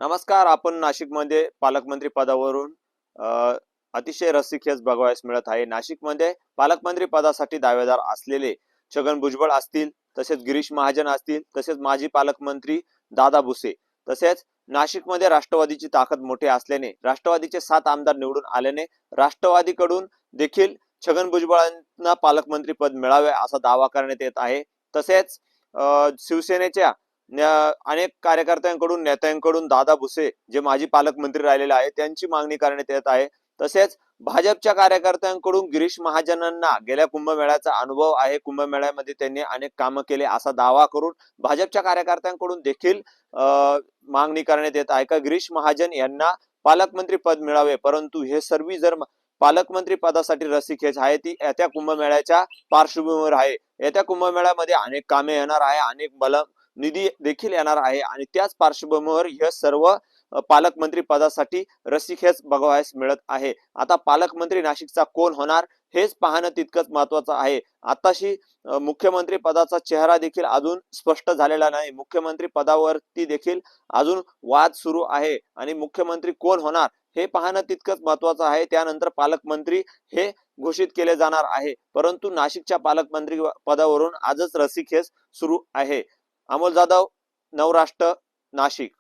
नमस्कार. आपण नाशिकमध्ये पालकमंत्री पदावरून अतिशय रस्सीखेच बघावयास मिळत आहे. नाशिकमध्ये पालकमंत्री पदासाठी दावेदार असलेले छगन भुजबळ असतील, तसेच गिरीश महाजन असतील, तसेच माजी पालकमंत्री दादा भुसे, तसेच नाशिकमध्ये राष्ट्रवादीची ताकद मोठी असल्याने राष्ट्रवादीचे 7 आमदार निवडून आल्याने राष्ट्रवादीकडून देखील छगन भुजबळांना पालकमंत्री पद मिळावे असा दावा करण्यात येत आहे. तसेच शिवसेनेच्या अनेक कार्यकर्त्यांकडून नेत्यांकडून दादा भुसे जे माजी पालकमंत्री राहिलेले आहेत त्यांची मागणी करण्यात येत आहे. तसेच भाजपच्या कार्यकर्त्यांकडून गिरीश महाजनांना गेल्या कुंभमेळ्याचा अनुभव आहे. कुंभमेळ्यामध्ये त्यांनी अनेक कामं केले असा दावा करून भाजपच्या कार्यकर्त्यांकडून देखील मागणी करण्यात येत आहे का गिरीश महाजन यांना पालकमंत्री पद मिळावे. परंतु हे सर्व जर पालकमंत्री पदासाठी रस्सीखेच आहे ती येत्या कुंभमेळ्याच्या पार्श्वभूमीवर आहे. येत्या कुंभमेळ्यामध्ये अनेक कामे येणार आहे, अनेक निधी देखील येणार आहे आणि त्याच पार्श्वभूमीवर हे सर्व पालकमंत्री पदासाठी रस्सीखेच बघावयास मिळत आहे. आता पालकमंत्री नाशिकचा कोण होणार हेच पाहणं तितकंच महत्वाचं आहे. आताशी मुख्यमंत्री पदाचा चेहरा देखील अजून स्पष्ट झालेला नाही. मुख्यमंत्री पदावरती देखील अजून वाद सुरू आहे आणि मुख्यमंत्री कोण होणार हे पाहणं तितकंच महत्वाचं आहे. त्यानंतर पालकमंत्री हे घोषित केले जाणार आहे. परंतु नाशिकच्या पालकमंत्री पदावरून आजच रस्सीखेच सुरू आहे. अमोल जाधव, नवराष्ट्र, नाशिक.